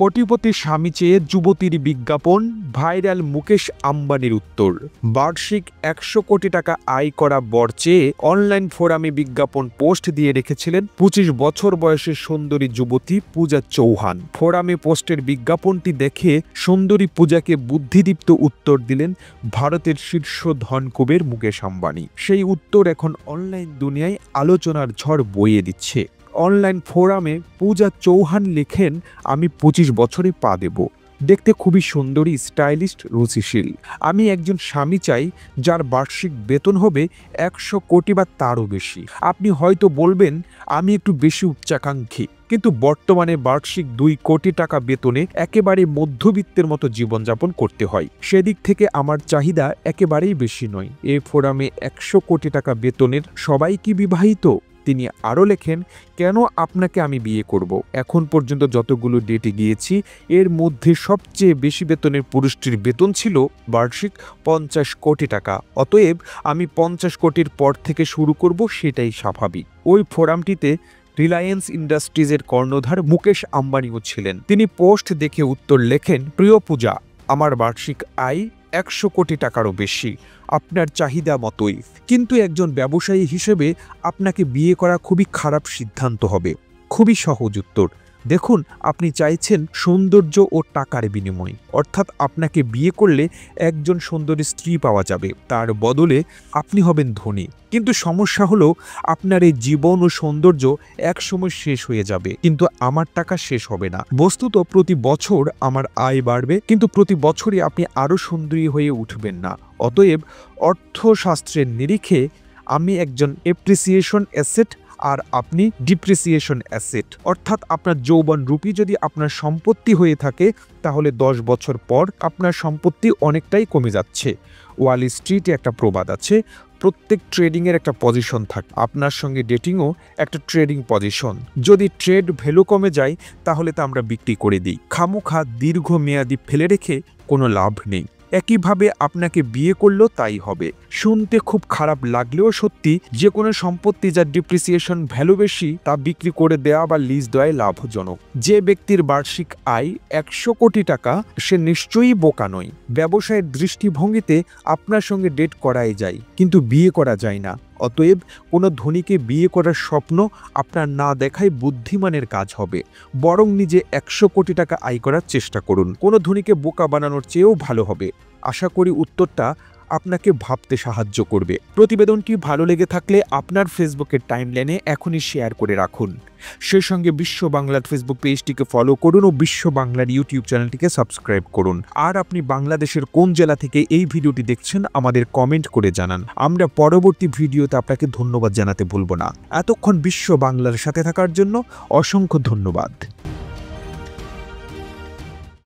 কোটিপতি স্বামী চেয়ে যুবতীর বিজ্ঞাপন, ভাইরাল মুকেশ আম্বানির উত্তর। বার্ষিক 100 কোটি টাকা আয় করা বর চেয়ে অনলাইন ফোরামে বিজ্ঞাপন পোস্ট দিয়ে রেখেছিলেন 25 বছর বয়সের সুন্দরী যুবতী পূজা চৌহান। ফোরামে পোস্টের বিজ্ঞাপনটি দেখে সুন্দরী পূজাকে বুদ্ধিদীপ্ত উত্তর দিলেন ভারতের শীর্ষ ধনকুবের মুকেশ আম্বানি। সেই উত্তর এখন অনলাইন দুনিয়ায় আলোচনার ঝড় বইয়ে দিচ্ছে। অনলাইন ফোরামে পূজা চৌহান লেখেন, আমি 25 বছরে পা দেব। দেখতে খুবই সুন্দরী, স্টাইলিস্ট, রুচিশীল। আমি একজন স্বামী চাই যার বার্ষিক বেতন হবে 100 কোটি বা তারও বেশি। আপনি হয়তো বলবেন আমি একটু বেশি উচ্চাকাঙ্ক্ষী, কিন্তু বর্তমানে বার্ষিক 2 কোটি টাকা বেতনে একেবারে মধ্যবিত্তের মতো জীবনযাপন করতে হয়। সেদিক থেকে আমার চাহিদা একেবারেই বেশি নয়। এ ফোরামে 100 কোটি টাকা বেতনের সবাই কি বিবাহিত? তিনি আরও লেখেন, কেন আপনাকে আমি বিয়ে করব? এখন পর্যন্ত যতগুলো ডেটে গিয়েছি এর মধ্যে সবচেয়ে বেশি বেতনের পুরুষটির বেতন ছিল বার্ষিক 50 কোটি টাকা। অতএব আমি 50 কোটির পর থেকে শুরু করব, সেটাই স্বাভাবিক। ওই ফোরামটিতে রিলায়েন্স ইন্ডাস্ট্রিজের কর্ণধার মুকেশ আম্বানিও ছিলেন। তিনি পোস্ট দেখে উত্তর লেখেন, প্রিয় পূজা, আমার বার্ষিক আয় 100 কোটি টাকারও বেশি, আপনার চাহিদা মতোই। কিন্তু একজন ব্যবসায়ী হিসেবে আপনাকে বিয়ে করা খুবই খারাপ সিদ্ধান্ত হবে। খুবই সহজ উত্তর। দেখুন, আপনি চাইছেন সৌন্দর্য ও টাকার বিনিময়, অর্থাৎ আপনাকে বিয়ে করলে একজন সুন্দরী স্ত্রী পাওয়া যাবে, তার বদলে আপনি হবেন ধনী। কিন্তু সমস্যা হলো আপনার এই জীবন ও সৌন্দর্য একসময় শেষ হয়ে যাবে, কিন্তু আমার টাকা শেষ হবে না। বস্তুত প্রতি বছর আমার আয় বাড়বে, কিন্তু প্রতি বছরই আপনি আরও সুন্দরী হয়ে উঠবেন না। অতএব অর্থশাস্ত্রের নিরিখে আমি একজন এপ্রিসিয়েশন অ্যাসেট আর আপনি ডিপ্রিসিয়েশন অ্যাসেট। অর্থাৎ আপনার যৌবন রূপী যদি আপনার সম্পত্তি হয়ে থাকে, তাহলে 10 বছর পর আপনার সম্পত্তি অনেকটাই কমে যাচ্ছে। ওয়াল স্ট্রিটে একটা প্রবাদ আছে, প্রত্যেক ট্রেডিংয়ের একটা পজিশন থাকে। আপনার সঙ্গে ডেটিংও একটা ট্রেডিং পজিশন। যদি ট্রেড ভ্যালু কমে যায় তাহলে তা আমরা বিক্রি করে দিই। খামোখা দীর্ঘমেয়াদী ফেলে রেখে কোনো লাভ নেই। একইভাবে আপনাকে বিয়ে করলেও তাই হবে। শুনতে খুব খারাপ লাগলেও সত্যি, যে কোনো সম্পত্তি যার ডিপ্রিসিয়েশন ভ্যালু বেশি তা বিক্রি করে দেওয়া বা লিজ দেওয়াই লাভজনক। যে ব্যক্তির বার্ষিক আয় 100 কোটি টাকা, সে নিশ্চয়ই বোকা নয়। ব্যবসায়ের দৃষ্টিভঙ্গিতে আপনার সঙ্গে ডেট করাই যায়, কিন্তু বিয়ে করা যায় না। অতএব কোনো ধনীকে বিয়ে করার স্বপ্ন আপনার না দেখাই বুদ্ধিমানের কাজ হবে। বরং নিজে 100 কোটি টাকা আয় করার চেষ্টা করুন। কোনো ধনীকে বোকা বানানোর চেয়েও ভালো হবে। আশা করি উত্তরটা আপনাকে ভাবতে সাহায্য করবে। প্রতিবেদনটি ভালো লেগে থাকলে আপনার ফেসবুকের টাইমলাইনে এখনই শেয়ার করে রাখুন। সেই সঙ্গে বিশ্ব বাংলার ফেসবুক পেজটিকে ফলো করুন ও বিশ্ব বাংলার ইউটিউব চ্যানেলটিকে সাবস্ক্রাইব করুন। আর আপনি বাংলাদেশের কোন জেলা থেকে এই ভিডিওটি দেখছেন আমাদের কমেন্ট করে জানান। আমরা পরবর্তী ভিডিওতে আপনাকে ধন্যবাদ জানাতে ভুলব না। এতক্ষণ বিশ্ব বাংলার সাথে থাকার জন্য অসংখ্য ধন্যবাদ।